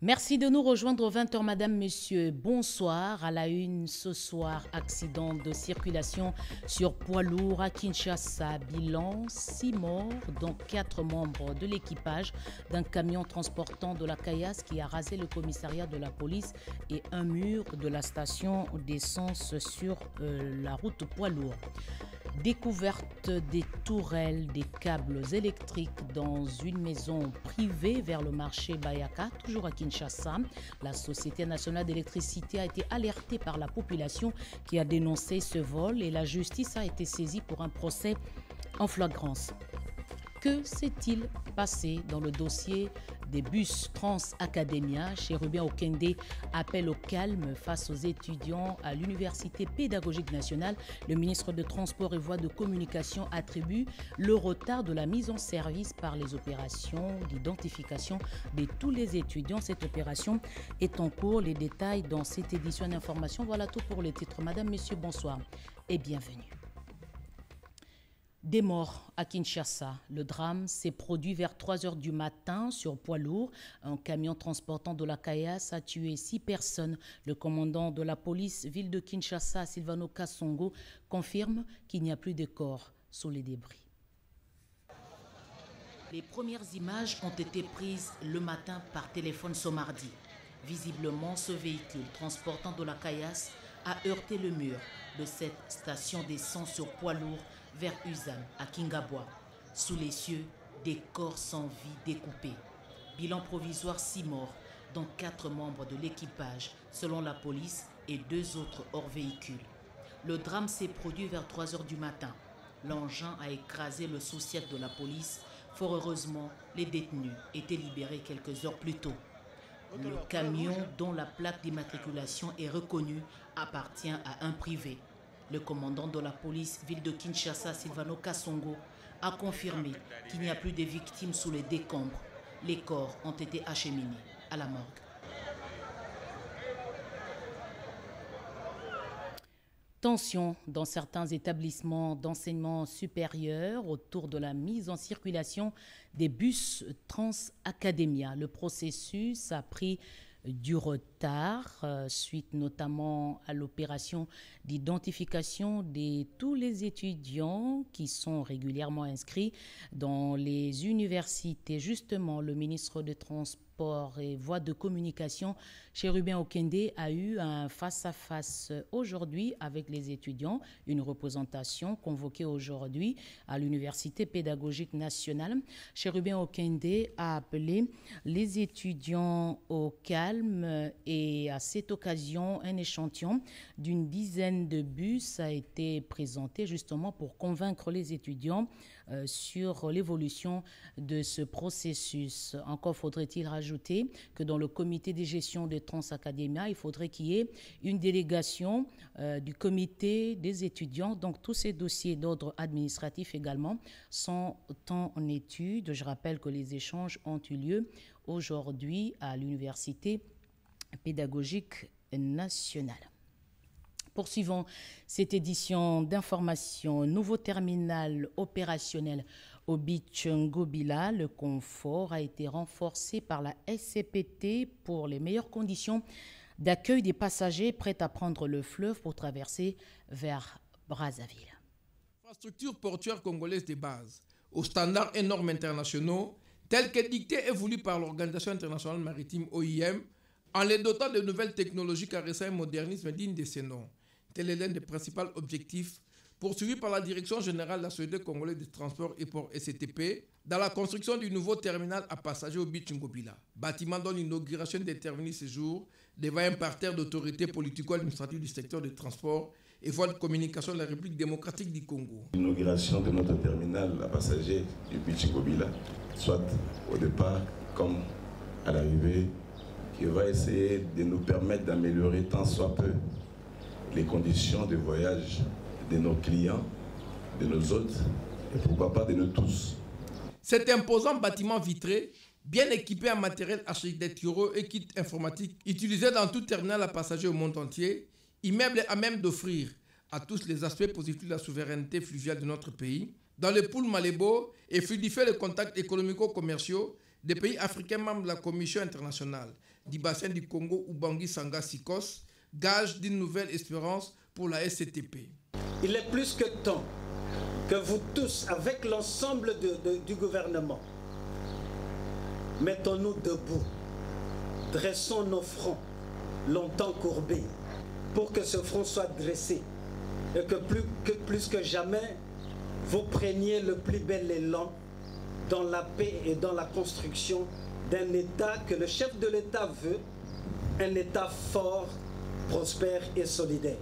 Merci de nous rejoindre aux 20h, madame, monsieur. Bonsoir. À la une ce soir, accident de circulation sur poids lourd à Kinshasa. Bilan, 6 morts, dont 4 membres de l'équipage d'un camion transportant de la caillasse qui a rasé le commissariat de la police et un mur de la station d'essence sur la route poids lourd. Découverte des tourelles, des câbles électriques dans une maison privée vers le marché Bayaka, toujours à Kinshasa. La Société nationale d'électricité a été alertée par la population qui a dénoncé ce vol et la justice a été saisie pour un procès en flagrance. Que s'est-il passé dans le dossier des bus Trans-Academia? Chérubin Okende appelle au calme face aux étudiants à l'Université pédagogique nationale. Le ministre de Transport et Voies de communication attribue le retard de la mise en service par les opérations d'identification de tous les étudiants. Cette opération est en cours. Les détails dans cette édition d'information. Voilà tout pour les titres. Madame, Messieurs, bonsoir et bienvenue. Des morts à Kinshasa. Le drame s'est produit vers 3 h du matin sur poids lourd. Un camion transportant de la caillasse a tué 6 personnes. Le commandant de la police ville de Kinshasa, Silvano Kasongo, confirme qu'il n'y a plus de corps sous les débris. Les premières images ont été prises le matin par téléphone ce mardi. Visiblement, ce véhicule transportant de la caillasse a heurté le mur de cette station d'essence sur poids lourd vers Uzan, à Kingabwa. Sous les cieux, des corps sans vie découpés. Bilan provisoire 6 morts, dont 4 membres de l'équipage, selon la police, et 2 autres hors véhicule. Le drame s'est produit vers 3 h du matin. L'engin a écrasé le sous-siège de la police. Fort heureusement, les détenus étaient libérés quelques heures plus tôt. Le camion, dont la plaque d'immatriculation est reconnue, appartient à un privé. Le commandant de la police ville de Kinshasa, Silvano Kasongo, a confirmé qu'il n'y a plus de victimes sous les décombres. Les corps ont été acheminés à la morgue. Tension dans certains établissements d'enseignement supérieur autour de la mise en circulation des bus Trans-Academia. Le processus a pris du retard, suite notamment à l'opération d'identification de tous les étudiants qui sont régulièrement inscrits dans les universités. Justement, le ministre des Transports et Voies de communication, Chérubin Okende, a eu un face-à-face aujourd'hui avec les étudiants, une représentation convoquée aujourd'hui à l'Université pédagogique nationale. Chérubin Okende a appelé les étudiants au calme et à cette occasion, un échantillon d'une dizaine de bus a été présenté justement pour convaincre les étudiants sur l'évolution de ce processus. Encore faudrait-il rajouter que dans le comité de gestion de Trans-Academia, il faudrait qu'il y ait une délégation du comité des étudiants. Donc tous ces dossiers d'ordre administratif également sont en étude. Je rappelle que les échanges ont eu lieu aujourd'hui à l'Université pédagogique nationale. Poursuivons cette édition d'information. Nouveau terminal opérationnel au beach Ngobila. Le confort a été renforcé par la SCPT pour les meilleures conditions d'accueil des passagers prêts à prendre le fleuve pour traverser vers Brazzaville. Infrastructure portuaire congolaise de base, aux standards et normes internationaux, tels que dictés et voulus par l'Organisation internationale maritime OIM, en les dotant de nouvelles technologies caressant un modernisme digne de ces noms. Tel est l'un des principaux objectifs poursuivis par la Direction générale de la Société congolaise de transport et ports SCTP dans la construction du nouveau terminal à passagers au beach Ngobila, bâtiment dont l'inauguration est intervenue ce jour devant un parterre d'autorités politico-administratives du secteur des transports et voies de communication de la République démocratique du Congo. L'inauguration de notre terminal à passagers du beach Ngobila, soit au départ comme à l'arrivée, qui va essayer de nous permettre d'améliorer tant soit peu les conditions de voyage de nos clients, de nos hôtes et pourquoi pas de nous tous. Cet imposant bâtiment vitré, bien équipé en matériel architecturaux et kits informatiques utilisés dans tout terminal à passagers au monde entier, immeuble à même d'offrir à tous les aspects positifs de la souveraineté fluviale de notre pays, dans le pool Malébo et fluidifier les contacts économico-commerciaux des pays africains membres de la Commission internationale du bassin du Congo Ubangi Sanga Sikos, gage d'une nouvelle espérance pour la SCTP. Il est plus que temps que vous tous, avec l'ensemble du gouvernement, mettons-nous debout, dressons nos fronts longtemps courbés pour que ce front soit dressé et que plus que jamais, vous preniez le plus bel élan dans la paix et dans la construction d'un État que le chef de l'État veut, un État fort, prospère et solidaire.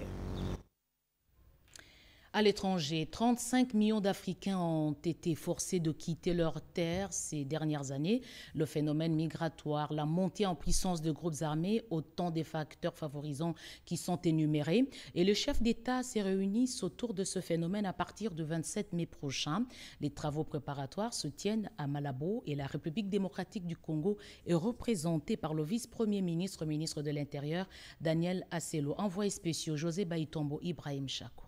À l'étranger, 35 millions d'Africains ont été forcés de quitter leurs terres ces dernières années. Le phénomène migratoire, la montée en puissance de groupes armés, autant des facteurs favorisants qui sont énumérés. Et le chef d'État s'est réuni autour de ce phénomène à partir du 27 mai prochain. Les travaux préparatoires se tiennent à Malabo et la République démocratique du Congo est représentée par le vice-premier ministre, ministre de l'Intérieur, Daniel Asselo. Envoyé spéciaux, José Baïtombo, Ibrahim Chako.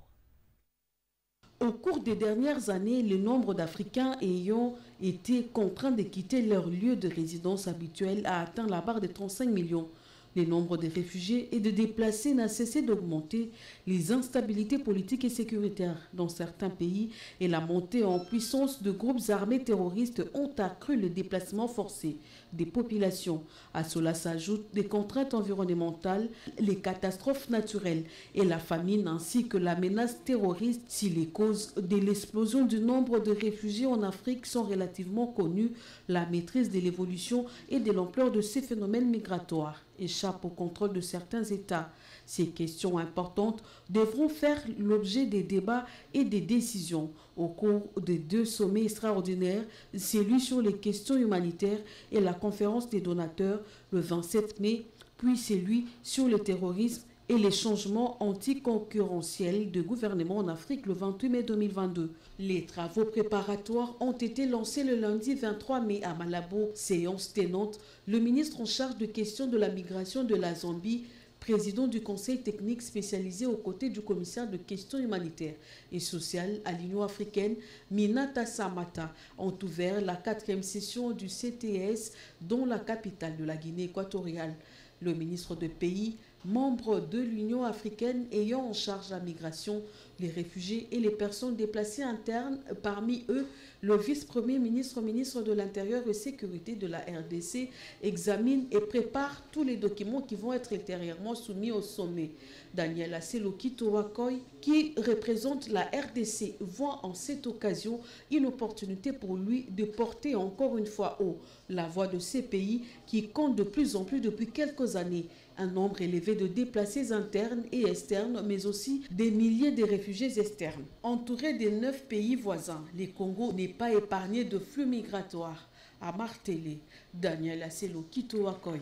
Au cours des dernières années, le nombre d'Africains ayant été contraints de quitter leur lieu de résidence habituel a atteint la barre de 35 millions. Le nombre de réfugiés et de déplacés n'a cessé d'augmenter. Les instabilités politiques et sécuritaires dans certains pays et la montée en puissance de groupes armés terroristes ont accru le déplacement forcé des populations. À cela s'ajoutent des contraintes environnementales, les catastrophes naturelles et la famine ainsi que la menace terroriste. Si les causes de l'explosion du nombre de réfugiés en Afrique sont relativement connues, la maîtrise de l'évolution et de l'ampleur de ces phénomènes migratoires échappe au contrôle de certains États. Ces questions importantes devront faire l'objet des débats et des décisions au cours des 2 sommets extraordinaires, celui sur les questions humanitaires et la conférence des donateurs le 27 mai, puis celui sur le terrorisme et les changements anticoncurrentiels de gouvernement en Afrique le 28 mai 2022. Les travaux préparatoires ont été lancés le lundi 23 mai à Malabo, séance tenante le ministre en charge de questions de la migration de la Zambie, président du conseil technique spécialisé aux côtés du commissaire de questions humanitaires et sociales à l'Union africaine, Minata Samata, ont ouvert la 4e session du CTS dans la capitale de la Guinée équatoriale. Le ministre de pays, membre de l'Union africaine ayant en charge la migration, les réfugiés et les personnes déplacées internes, parmi eux le vice-premier ministre, ministre de l'Intérieur et Sécurité de la RDC, examine et prépare tous les documents qui vont être ultérieurement soumis au sommet. Daniel Asselo Kitowakoy, qui représente la RDC, voit en cette occasion une opportunité pour lui de porter encore une fois haut la voix de ces pays qui comptent de plus en plus depuis quelques années un nombre élevé de déplacés internes et externes, mais aussi des milliers de réfugiés externes. Entouré des 9 pays voisins, le Congo n'est pas épargné de flux migratoires, a martelé Daniel Asselo Kitowakoy.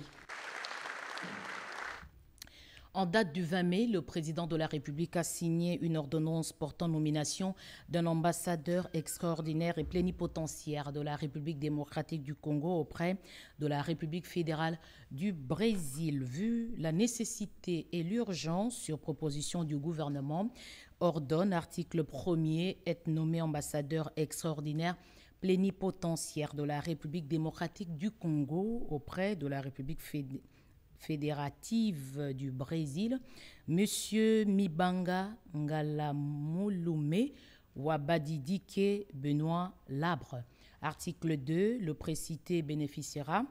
En date du 20 mai, le président de la République a signé une ordonnance portant nomination d'un ambassadeur extraordinaire et plénipotentiaire de la République démocratique du Congo auprès de la République fédérale du Brésil. Vu la nécessité et l'urgence, sur proposition du gouvernement, ordonne, article 1er, être nommé ambassadeur extraordinaire plénipotentiaire de la République démocratique du Congo auprès de la République fédérative du Brésil, M. Mibanga Ngalamulume Wabadidike Benoît Labre. Article 2, le précité bénéficiera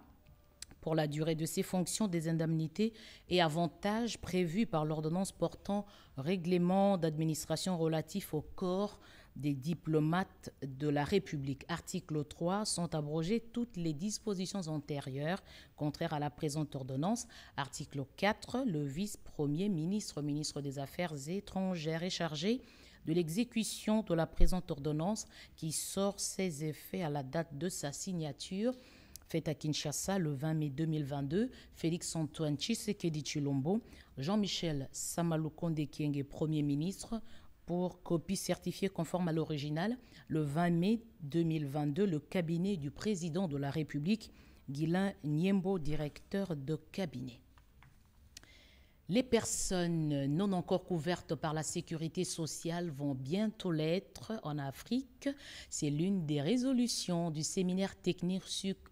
pour la durée de ses fonctions des indemnités et avantages prévus par l'ordonnance portant règlement d'administration relatif au corps des diplomates de la République. Article 3, sont abrogées toutes les dispositions antérieures contraires à la présente ordonnance. Article 4, le vice-premier ministre, ministre des Affaires étrangères est chargé de l'exécution de la présente ordonnance qui sort ses effets à la date de sa signature. Faite à Kinshasa le 20 mai 2022, Félix-Antoine Tshisekedi Tshilombo, Jean-Michel Samalukonde Kyenge, Premier ministre, pour copie certifiée conforme à l'original, le 20 mai 2022, le cabinet du président de la République, Guilain Niembo, directeur de cabinet. Les personnes non encore couvertes par la sécurité sociale vont bientôt l'être en Afrique. C'est l'une des résolutions du séminaire technique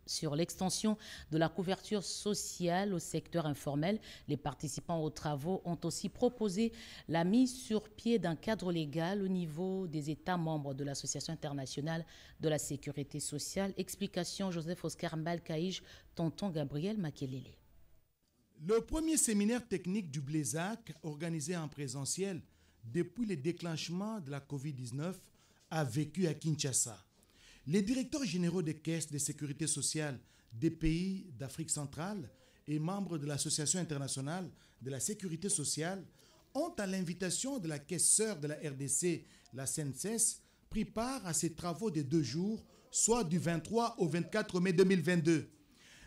sur l'extension de la couverture sociale au secteur informel. Les participants aux travaux ont aussi proposé la mise sur pied d'un cadre légal au niveau des États membres de l'Association internationale de la sécurité sociale. Explication Joseph Oscar Mbalkaïj, tonton Gabriel Makelele. Le premier séminaire technique du Blezak, organisé en présentiel depuis le déclenchement de la COVID-19, a vécu à Kinshasa. Les directeurs généraux des caisses de sécurité sociale des pays d'Afrique centrale et membres de l'Association internationale de la sécurité sociale ont, à l'invitation de la caisse sœur de la RDC, la CNSS, pris part à ces travaux de 2 jours, soit du 23 au 24 mai 2022.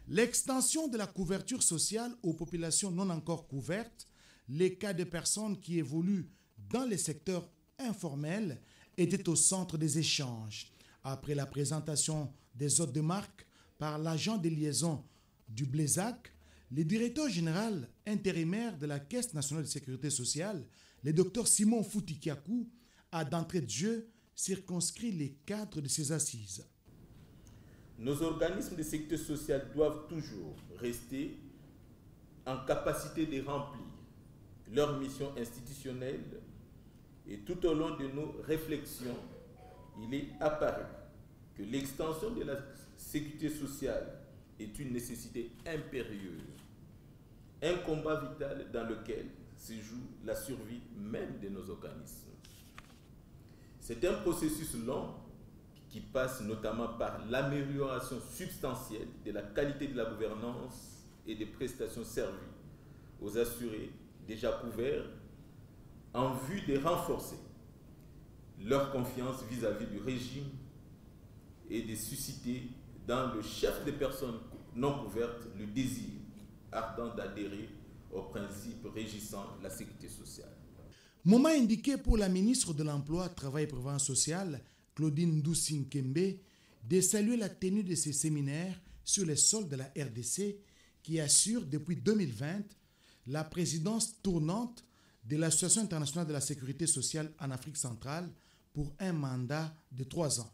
L'extension de la couverture sociale aux populations non encore couvertes, les cas de personnes qui évoluent dans les secteurs informels étaient au centre des échanges. Après la présentation des hôtes de marque par l'agent de liaison du Blezak, le directeur général intérimaire de la Caisse nationale de sécurité sociale, le docteur Simon Foutikiakou, a d'entrée de jeu circonscrit les cadres de ces assises. Nos organismes de sécurité sociale doivent toujours rester en capacité de remplir leur mission institutionnelle et tout au long de nos réflexions, il est apparu que l'extension de la sécurité sociale est une nécessité impérieuse, un combat vital dans lequel se joue la survie même de nos organismes. C'est un processus long qui passe notamment par l'amélioration substantielle de la qualité de la gouvernance et des prestations servies aux assurés déjà couverts en vue de renforcer leur confiance vis-à-vis du régime et de susciter dans le chef des personnes non couvertes le désir ardent d'adhérer aux principes régissant la sécurité sociale. Moment indiqué pour la ministre de l'Emploi, Travail et Prévoyance sociale, Claudine Ndoussi-Nkembe, de saluer la tenue de ces séminaires sur les sols de la RDC qui assure depuis 2020 la présidence tournante de l'Association internationale de la sécurité sociale en Afrique centrale pour un mandat de 3 ans.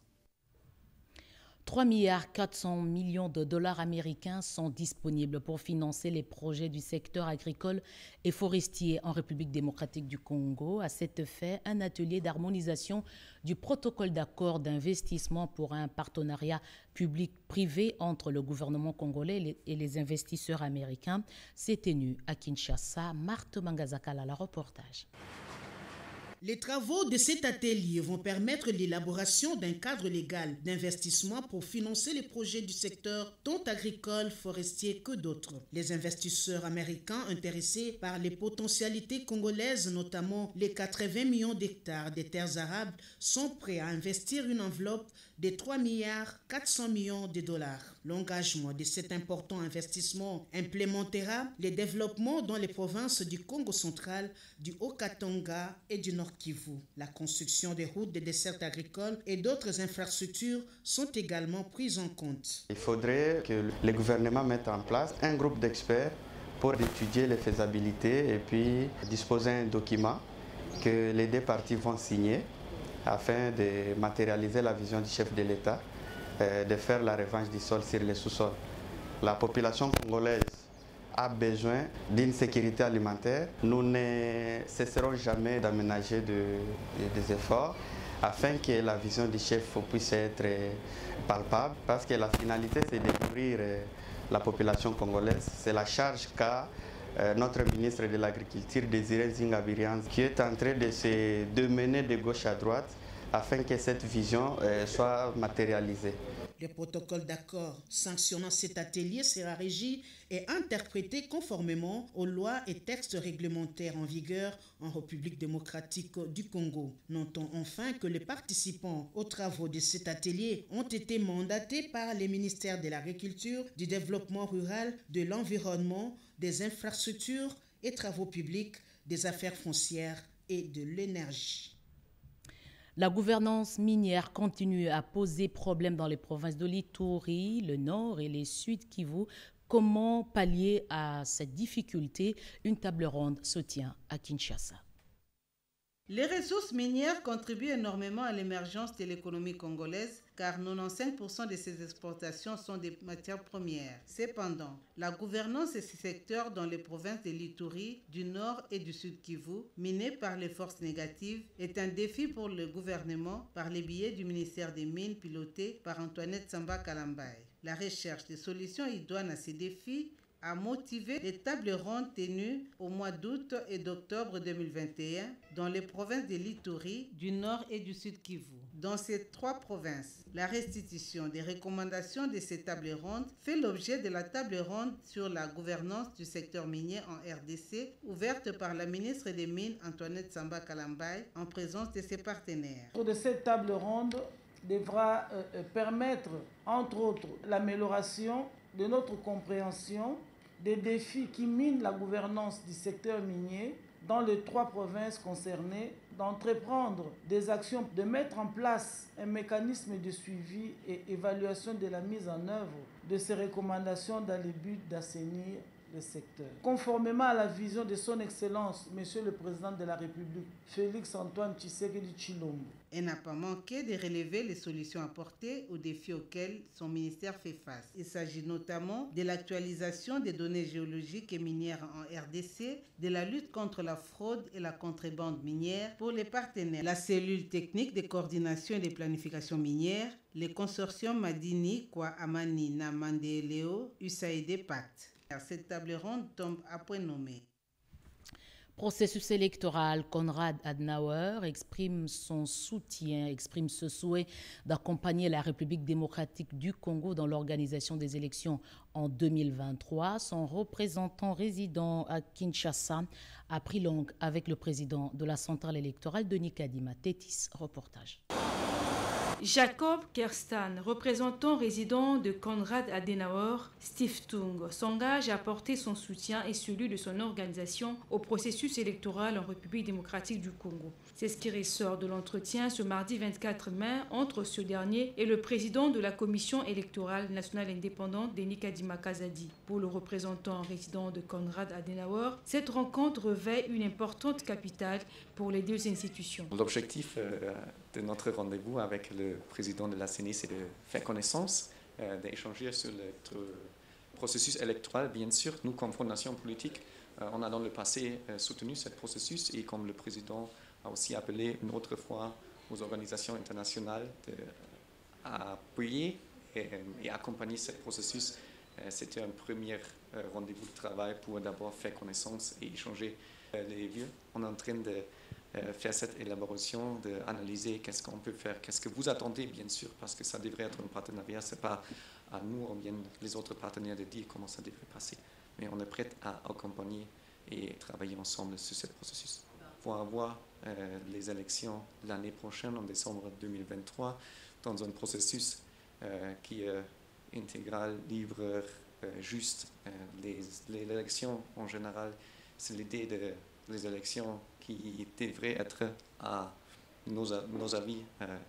3,4 milliards de dollars américains sont disponibles pour financer les projets du secteur agricole et forestier en République démocratique du Congo. À cet effet, un atelier d'harmonisation du protocole d'accord d'investissement pour un partenariat public-privé entre le gouvernement congolais et les investisseurs américains s'est tenu à Kinshasa. Marthe Mangazakala, la reportage. Les travaux de cet atelier vont permettre l'élaboration d'un cadre légal d'investissement pour financer les projets du secteur tant agricole, forestier que d'autres. Les investisseurs américains intéressés par les potentialités congolaises, notamment les 80 millions d'hectares des terres arables, sont prêts à investir une enveloppe de 3,4 milliards de dollars. L'engagement de cet important investissement implémentera les développements dans les provinces du Congo central, du Haut-Katanga et du Nord-Kivu. La construction des routes, des dessertes agricoles et d'autres infrastructures sont également prises en compte. Il faudrait que le gouvernement mette en place un groupe d'experts pour étudier les faisabilités et puis disposer d'un document que les deux parties vont signer afin de matérialiser la vision du chef de l'État, de faire la revanche du sol sur les sous-sols. La population congolaise a besoin d'une sécurité alimentaire. Nous ne cesserons jamais d'aménager des efforts afin que la vision du chef puisse être palpable, parce que la finalité, c'est de nourrir la population congolaise. C'est la charge qu'a notre ministre de l'Agriculture, Désiré Zingabirian, qui est en train de mener de gauche à droite afin que cette vision soit matérialisée. Le protocole d'accord sanctionnant cet atelier sera régi et interprété conformément aux lois et textes réglementaires en vigueur en République démocratique du Congo. Notons enfin que les participants aux travaux de cet atelier ont été mandatés par les ministères de l'Agriculture, du Développement rural, de l'Environnement, des Infrastructures et Travaux publics, des Affaires foncières et de l'Énergie. La gouvernance minière continue à poser problème dans les provinces de l'Ituri, le Nord et les Sud Kivu, Comment pallier à cette difficulté? Une table ronde se tient à Kinshasa. Les ressources minières contribuent énormément à l'émergence de l'économie congolaise car 95% de ses exportations sont des matières premières. Cependant, la gouvernance de ces secteurs dans les provinces de l'Ituri, du Nord et du Sud Kivu, minées par les forces négatives, est un défi pour le gouvernement par les biais du ministère des Mines piloté par Antoinette Samba Kalambaye. La recherche de solutions idoines à ces défis a motivé les tables rondes tenues au mois d'août et d'octobre 2021 dans les provinces de l'Ituri, du Nord et du Sud Kivu. Dans ces trois provinces, la restitution des recommandations de ces tables rondes fait l'objet de la table ronde sur la gouvernance du secteur minier en RDC, ouverte par la ministre des Mines Antoinette Samba Kalambaye en présence de ses partenaires. De cette table ronde devra permettre, entre autres, l'amélioration de notre compréhension des défis qui minent la gouvernance du secteur minier dans les trois provinces concernées, d'entreprendre des actions, de mettre en place un mécanisme de suivi et évaluation de la mise en œuvre de ces recommandations dans le but d'assainir le secteur. Conformément à la vision de son Excellence, Monsieur le Président de la République, Félix Antoine Tshisekedi Tshilombo. Elle n'a pas manqué de relever les solutions apportées aux défis auxquels son ministère fait face. Il s'agit notamment de l'actualisation des données géologiques et minières en RDC, de la lutte contre la fraude et la contrebande minière pour les partenaires, la cellule technique de coordination et de planification minière, les consortiums Madini, Kwa Amani, Namandeleo, USAID, Pacte. Cette table ronde tombe à point nommé. Processus électoral, Konrad Adenauer exprime ce souhait d'accompagner la République démocratique du Congo dans l'organisation des élections en 2023. Son représentant résident à Kinshasa a pris langue avec le président de la centrale électorale, Denis Kadima. Tétis, reportage. Jacob Kerstan, représentant résident de Konrad Adenauer Stiftung, s'engage à apporter son soutien et celui de son organisation au processus électoral en République démocratique du Congo. C'est ce qui ressort de l'entretien ce mardi 24 mai entre ce dernier et le président de la Commission électorale nationale indépendante, Denis Kadima Kazadi. Pour le représentant résident de Konrad Adenauer, cette rencontre revêt une importante capitale pour les deux institutions. L'objectif de notre rendez-vous avec le président de la CENI, c'est de faire connaissance, d'échanger sur le processus électoral. Bien sûr, nous, comme fondation politique, on a dans le passé soutenu ce processus et comme le président a aussi appelé une autre fois aux organisations internationales à appuyer et accompagner ce processus. C'était un premier rendez-vous de travail pour d'abord faire connaissance et échanger les vues. On est en train de faire cette élaboration, d'analyser qu'est-ce qu'on peut faire, qu'est-ce que vous attendez, bien sûr, parce que ça devrait être un partenariat. Ce n'est pas à nous ou bien les autres partenaires de dire comment ça devrait passer. Mais on est prêt à accompagner et travailler ensemble sur ce processus. Pour avoir les élections l'année prochaine, en décembre 2023, dans un processus qui est intégral, libre, juste. Les élections, en général, c'est l'idée des élections qui devraient être, à nos avis,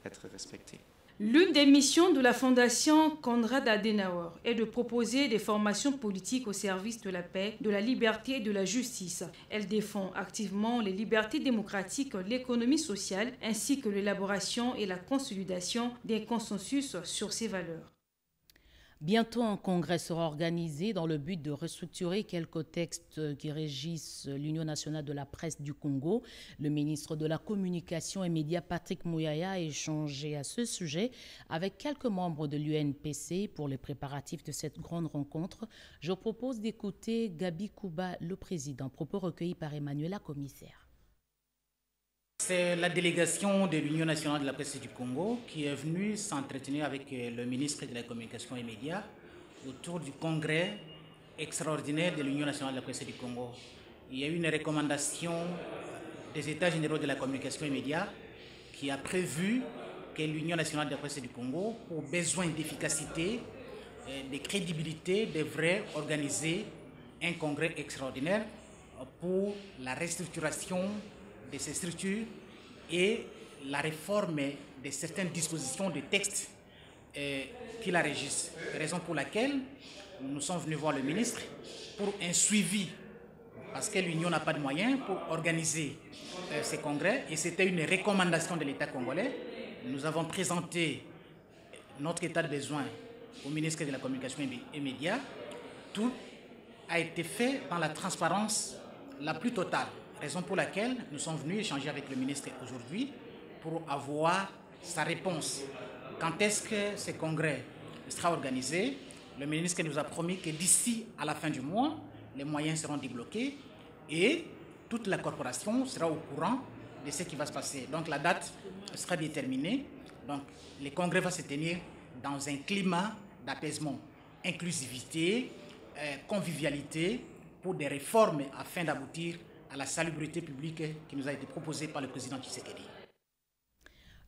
être respectées. L'une des missions de la Fondation Konrad Adenauer est de proposer des formations politiques au service de la paix, de la liberté et de la justice. Elle défend activement les libertés démocratiques, l'économie sociale, ainsi que l'élaboration et la consolidation d'un consensus sur ces valeurs. Bientôt, un congrès sera organisé dans le but de restructurer quelques textes qui régissent l'Union nationale de la presse du Congo. Le ministre de la Communication et Médias, Patrick Mouyaya, a échangé à ce sujet avec quelques membres de l'UNPC pour les préparatifs de cette grande rencontre. Je propose d'écouter Gabi Kouba, le président, propos recueillis par Emmanuela, commissaire. C'est la délégation de l'Union nationale de la presse du Congo qui est venue s'entretenir avec le ministre de la Communication et Médias autour du congrès extraordinaire de l'Union nationale de la presse du Congo. Il y a eu une recommandation des États généraux de la communication et médias qui a prévu que l'Union nationale de la presse du Congo, pour besoin d'efficacité, de crédibilité, devrait organiser un congrès extraordinaire pour la restructuration de ces structures et la réforme de certaines dispositions de textes qui la régissent. Raison pour laquelle nous sommes venus voir le ministre pour un suivi, parce que l'Union n'a pas de moyens pour organiser ces congrès, et c'était une recommandation de l'État congolais. Nous avons présenté notre état de besoin au ministre de la Communication et Médias. Tout a été fait dans la transparence la plus totale, raison pour laquelle nous sommes venus échanger avec le ministre aujourd'hui pour avoir sa réponse. Quand est-ce que ce congrès sera organisé? Le ministre nous a promis que d'ici à la fin du mois, les moyens seront débloqués et toute la corporation sera au courant de ce qui va se passer. Donc la date sera déterminée. Donc le congrès va se tenir dans un climat d'apaisement, inclusivité, convivialité, pour des réformes afin d'aboutir à la salubrité publique qui nous a été proposée par le président Tshisekedi.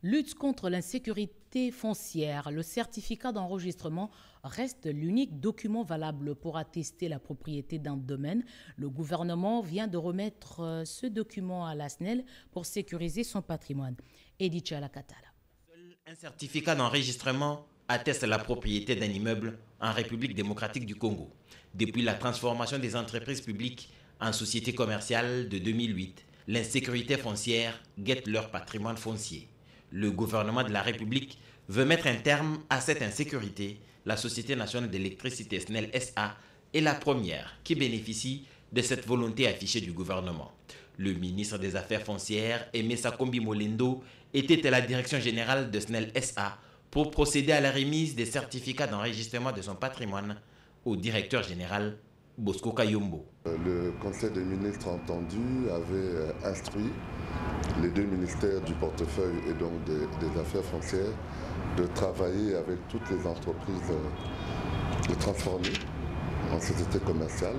Lutte contre l'insécurité foncière. Le certificat d'enregistrement reste l'unique document valable pour attester la propriété d'un domaine. Le gouvernement vient de remettre ce document à la SNEL pour sécuriser son patrimoine. Edith Chalakatala. Seul un certificat d'enregistrement atteste la propriété d'un immeuble en République démocratique du Congo. Depuis la transformation des entreprises publiques en sociétés commerciales de 2008, l'insécurité foncière guette leur patrimoine foncier. Le gouvernement de la République veut mettre un terme à cette insécurité. La Société nationale d'électricité SNEL SA est la première qui bénéficie de cette volonté affichée du gouvernement. Le ministre des Affaires foncières, Aimé Sakombi Molendo, était à la direction générale de SNEL SA pour procéder à la remise des certificats d'enregistrement de son patrimoine au directeur général Bosco Kayombo. Le Conseil des ministres entendu avait instruit les deux ministères du portefeuille et donc des affaires foncières de travailler avec toutes les entreprises de transformer en société commerciale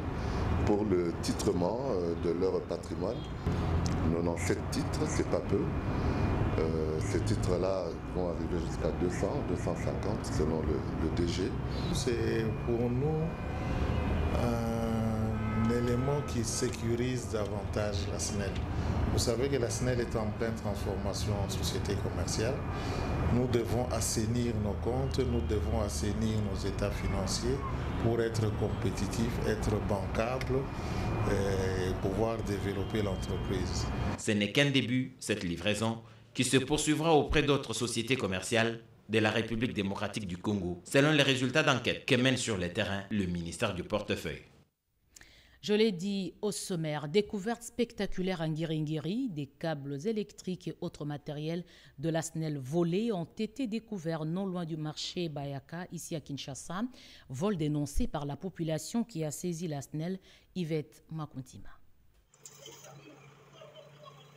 pour le titrement de leur patrimoine. 97 titres, c'est pas peu. Ces titres-là vont arriver jusqu'à 200, 250 selon le DG. C'est pour nous un élément qui sécurise davantage la SNEL. Vous savez que la SNEL est en pleine transformation en société commerciale. Nous devons assainir nos comptes, nous devons assainir nos états financiers pour être compétitifs, être bancables et pouvoir développer l'entreprise. Ce n'est qu'un début, cette livraison, qui se poursuivra auprès d'autres sociétés commerciales de la République démocratique du Congo, selon les résultats d'enquête que mène sur le terrain le ministère du Portefeuille. Je l'ai dit au sommaire, découverte spectaculaire en Ngiringiri, des câbles électriques et autres matériels de la SNEL volés ont été découverts non loin du marché Bayaka, ici à Kinshasa. Vol dénoncé par la population qui a saisi la SNEL, Yvette Makuntima.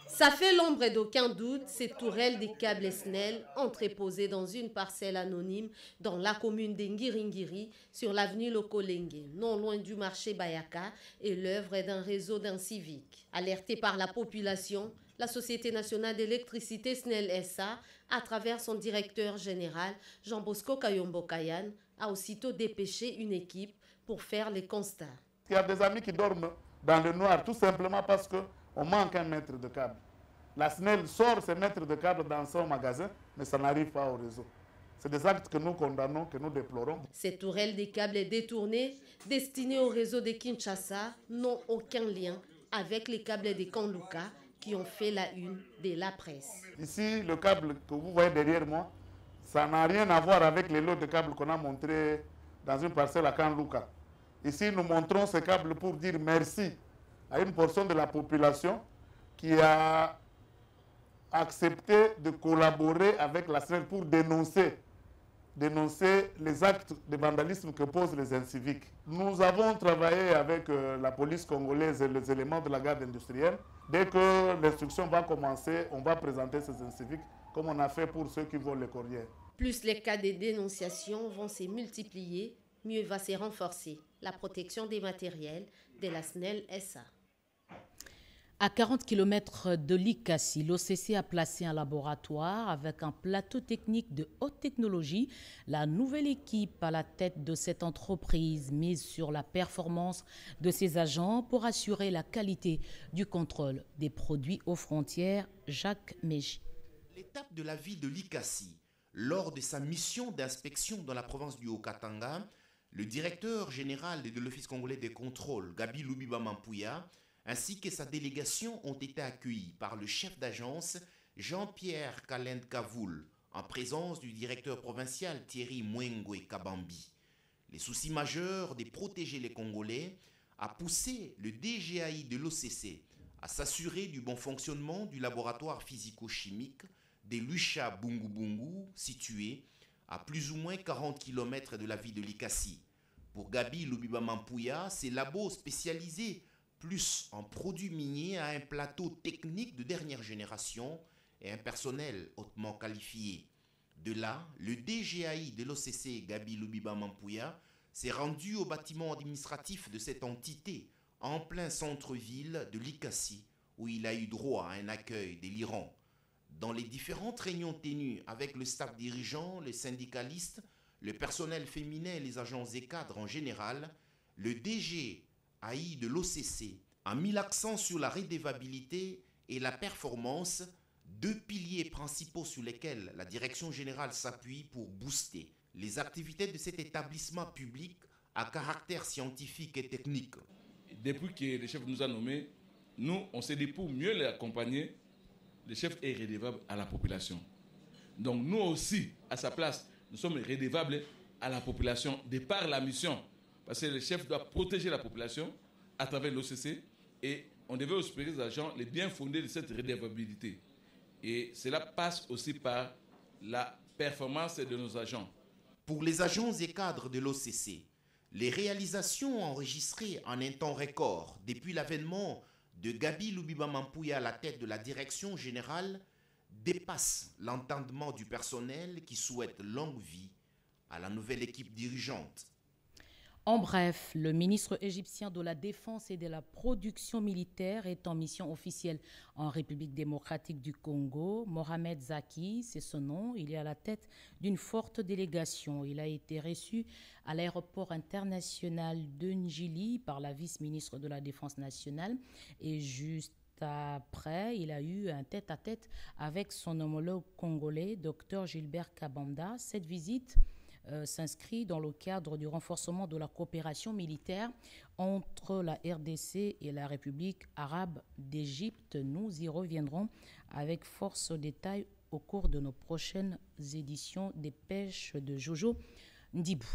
Ça fait l'ombre d'aucun doute, ces tourelles des câbles SNEL entreposées dans une parcelle anonyme dans la commune d'Ngiringiri sur l'avenue Lokolenge, non loin du marché Bayaka, est l'œuvre d'un réseau d'inciviques. Alertée par la population, la Société nationale d'électricité SNEL SA, à travers son directeur général Jean Bosco Kayombo Kayan, a aussitôt dépêché une équipe pour faire les constats. Il y a des amis qui dorment dans le noir tout simplement parce qu'on manque un mètre de câble. La SNEL sort ces mètres de câble dans son magasin, mais ça n'arrive pas au réseau. C'est des actes que nous condamnons, que nous déplorons. Ces tourelles des câbles détournés, destinés au réseau de Kinshasa, n'ont aucun lien avec les câbles des Kanluka qui ont fait la une de la presse. Ici, le câble que vous voyez derrière moi, ça n'a rien à voir avec les lots de câbles qu'on a montrés dans une parcelle à Kanluka. Ici, nous montrons ces câbles pour dire merci à une portion de la population qui a accepté de collaborer avec la SNEL pour dénoncer les actes de vandalisme que posent les inciviques. Nous avons travaillé avec la police congolaise et les éléments de la garde industrielle. Dès que l'instruction va commencer, on va présenter ces inciviques comme on a fait pour ceux qui volent les courriers. Plus les cas de dénonciation vont se multiplier, mieux va se renforcer la protection des matériels de la SNEL SA. À 40 km de Likasi, l'OCC a placé un laboratoire avec un plateau technique de haute technologie. La nouvelle équipe à la tête de cette entreprise mise sur la performance de ses agents pour assurer la qualité du contrôle des produits aux frontières. Jacques Méji. L'étape de la vie de Likasi, lors de sa mission d'inspection dans la province du Haut-Katanga, le directeur général de l'Office congolais des contrôles, Gabi Lubiba Mampouya, ainsi que sa délégation ont été accueillis par le chef d'agence, Jean-Pierre Kalend Kavoul, en présence du directeur provincial Thierry Mwengwe Kabambi. Les soucis majeurs de protéger les Congolais a poussé le DGAI de l'OCC à s'assurer du bon fonctionnement du laboratoire physico-chimique de Lucha Bungu Bungu, situé à plus ou moins 40 km de la ville de Likasi. Pour Gabi Lubiba Mampouya, ces labos spécialisés plus en produits miniers a un plateau technique de dernière génération et un personnel hautement qualifié. De là, le DGAI de l'OCC, Gabi Lubiba Mampouya, s'est rendu au bâtiment administratif de cette entité, en plein centre-ville de Likasi, où il a eu droit à un accueil délirant. Dans les différentes réunions tenues avec le staff dirigeant, les syndicalistes, le personnel féminin et les agents et cadres en général, le DGAI de l'OCC a mis l'accent sur la redevabilité et la performance, deux piliers principaux sur lesquels la direction générale s'appuie pour booster les activités de cet établissement public à caractère scientifique et technique. Depuis que le chef nous a nommés, nous, on s'est dit pour mieux les accompagner, le chef est redevable à la population. Donc nous aussi, à sa place, nous sommes redevables à la population de par la mission. Parce que le chef doit protéger la population à travers l'OCC et on devait expliquer aux agents les bien fondés de cette redevabilité. Et cela passe aussi par la performance de nos agents. Pour les agents et cadres de l'OCC, les réalisations enregistrées en un temps record depuis l'avènement de Gabi Lubiba Mampouya à la tête de la direction générale dépassent l'entendement du personnel qui souhaite longue vie à la nouvelle équipe dirigeante. En bref, le ministre égyptien de la Défense et de la Production militaire est en mission officielle en République démocratique du Congo. Mohamed Zaki, c'est son nom. Il est à la tête d'une forte délégation. Il a été reçu à l'aéroport international de Njili par la vice-ministre de la Défense nationale. Et juste après, il a eu un tête-à-tête avec son homologue congolais, Dr Gilbert Kabanda. Cette visite s'inscrit dans le cadre du renforcement de la coopération militaire entre la RDC et la République arabe d'Égypte. Nous y reviendrons avec force détail au cours de nos prochaines éditions des Pêches de Jojo Ndibou.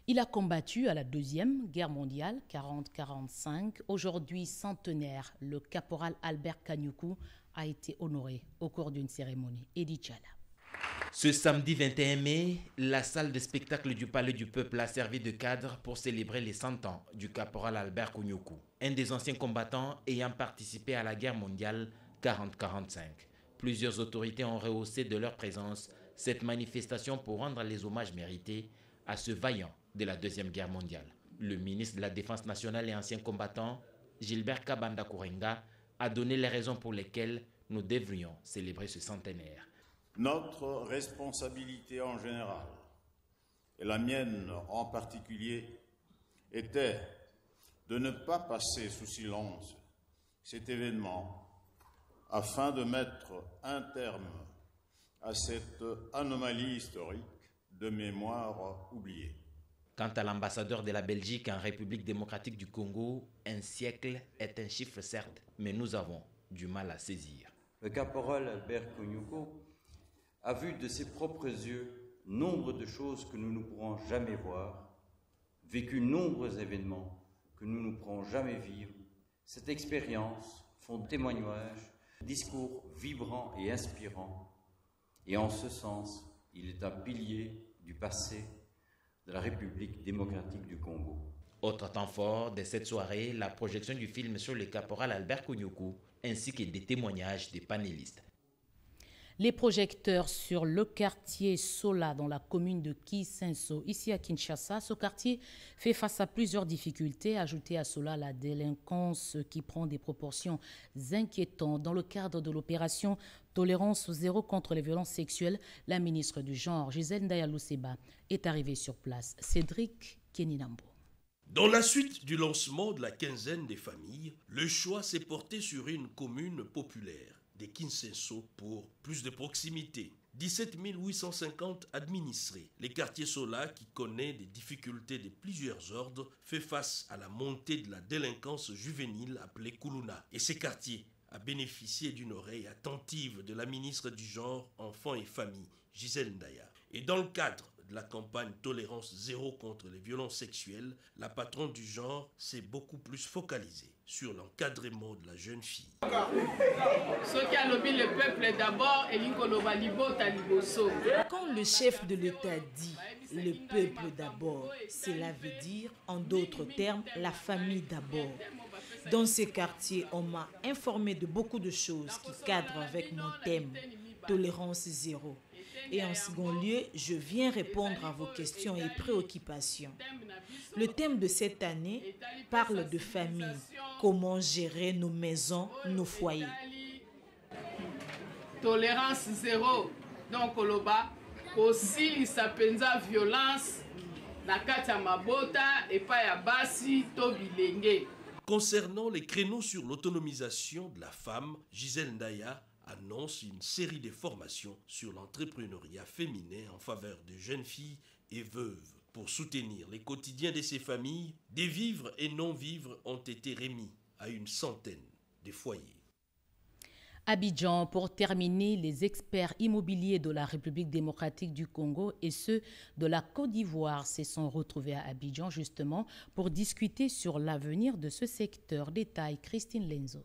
Il a combattu à la Deuxième Guerre mondiale, 40-45. Aujourd'hui centenaire, le caporal Albert Kanyuku a été honoré au cours d'une cérémonie. Edi Tchala. Ce samedi 21 mai, la salle de spectacle du Palais du Peuple a servi de cadre pour célébrer les 100 ans du caporal Albert Kanyuku, un des anciens combattants ayant participé à la guerre mondiale 40-45. Plusieurs autorités ont rehaussé de leur présence cette manifestation pour rendre les hommages mérités à ce vaillant de la Deuxième Guerre mondiale. Le ministre de la Défense nationale et ancien combattant, Gilbert Kabanda Kourenga, a donné les raisons pour lesquelles nous devrions célébrer ce centenaire. Notre responsabilité en général, et la mienne en particulier, était de ne pas passer sous silence cet événement afin de mettre un terme à cette anomalie historique de mémoire oubliée. Quant à l'ambassadeur de la Belgique en République démocratique du Congo, un siècle est un chiffre certes, mais nous avons du mal à saisir. Le caporal Albert Kanyuku a vu de ses propres yeux nombre de choses que nous ne pourrons jamais voir, vécu nombreux événements que nous ne pourrons jamais vivre. Cette expérience font témoignage, discours vibrants et inspirants, et en ce sens, il est un pilier du passé de la République démocratique du Congo. Autre temps fort de cette soirée, la projection du film sur le caporal Albert Kanyuku, ainsi que des témoignages des panélistes. Les projecteurs sur le quartier Sola dans la commune de Kisenso, ici à Kinshasa. Ce quartier fait face à plusieurs difficultés. Ajoutez à cela la délinquance qui prend des proportions inquiétantes. Dans le cadre de l'opération Tolérance zéro contre les violences sexuelles, la ministre du Genre, Gisèle Ndaya-Luseba, est arrivée sur place. Cédric Keninambo. Dans la suite du lancement de la quinzaine des familles, le choix s'est porté sur une commune populaire de Kinsenso pour plus de proximité. 17 850 administrés. Les quartiers Sola, qui connaît des difficultés de plusieurs ordres, fait face à la montée de la délinquance juvénile appelée Kuluna. Et ces quartiers a bénéficié d'une oreille attentive de la ministre du Genre, Enfants et Famille, Gisèle Ndaya. Et dans le cadre de la campagne Tolérance zéro contre les violences sexuelles, la patronne du genre s'est beaucoup plus focalisée sur l'encadrement de la jeune fille. Quand le chef de l'État dit « le peuple d'abord », cela veut dire, en d'autres termes, la famille d'abord. Dans ces quartiers, on m'a informé de beaucoup de choses qui cadrent avec mon thème « Tolérance zéro ». Et en second lieu, je viens répondre à vos questions et préoccupations. Le thème de cette année parle de famille, comment gérer nos maisons, nos foyers. Tolérance zéro. Donc, aussi, il s'appelle violence, la kata mabota et pas ya basi to bilenge. Concernant les créneaux sur l'autonomisation de la femme, Gisèle Ndaya annonce une série de formations sur l'entrepreneuriat féminin en faveur de jeunes filles et veuves. Pour soutenir les quotidiens de ces familles, des vivres et non-vivres ont été remis à une centaine de foyers. Abidjan, pour terminer, les experts immobiliers de la République démocratique du Congo et ceux de la Côte d'Ivoire se sont retrouvés à Abidjan justement pour discuter sur l'avenir de ce secteur. Détail Christine Lenzo.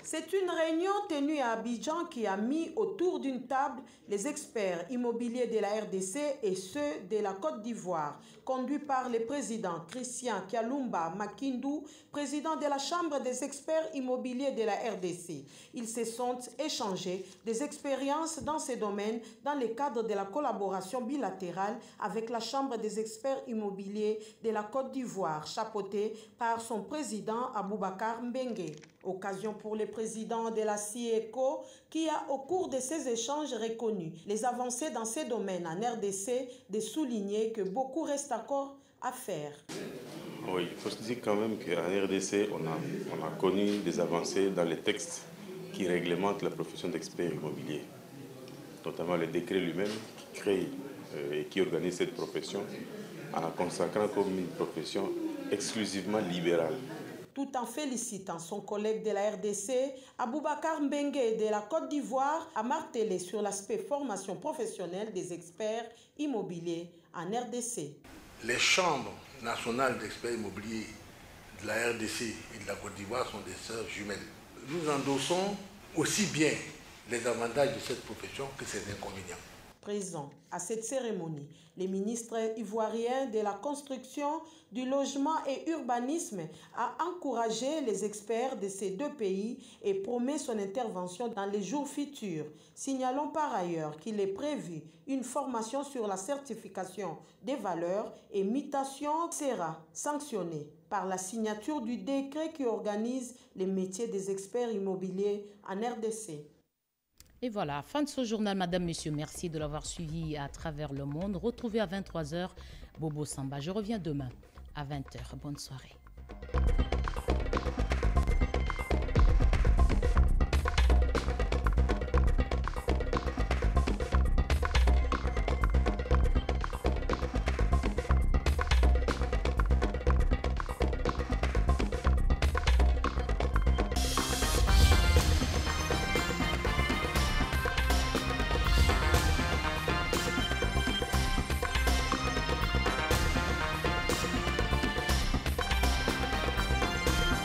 C'est une réunion tenue à Abidjan qui a mis autour d'une table les experts immobiliers de la RDC et ceux de la Côte d'Ivoire, conduits par le président Christian Kialumba Makindou, président de la Chambre des experts immobiliers de la RDC. Ils se sont échangés des expériences dans ces domaines dans le cadre de la collaboration bilatérale avec la Chambre des experts immobiliers de la Côte d'Ivoire, chapeautée par son président Aboubakar Mbengue. Occasion pour le président de la CIECO qui a, au cours de ces échanges, reconnu les avancées dans ces domaines en RDC, de souligner que beaucoup reste encore à faire. Oui, il faut se dire quand même qu'en RDC, on a connu des avancées dans les textes qui réglementent la profession d'expert immobilier, notamment le décret lui-même qui crée et qui organise cette profession en la consacrant comme une profession exclusivement libérale. Tout en félicitant son collègue de la RDC, Aboubakar Mbengue de la Côte d'Ivoire a martelé sur l'aspect formation professionnelle des experts immobiliers en RDC. Les chambres nationales d'experts immobiliers de la RDC et de la Côte d'Ivoire sont des sœurs jumelles. Nous endossons aussi bien les avantages de cette profession que ses inconvénients. Présent à cette cérémonie, le ministre ivoirien de la Construction, du Logement et Urbanisme a encouragé les experts de ces deux pays et promet son intervention dans les jours futurs. Signalons par ailleurs qu'il est prévu une formation sur la certification des valeurs et mutation sera sanctionnée par la signature du décret qui organise les métiers des experts immobiliers en RDC. Et voilà, fin de ce journal, madame, monsieur, merci de l'avoir suivi à travers le monde. Retrouvez à 23h Bobo Samba. Je reviens demain à 20h. Bonne soirée.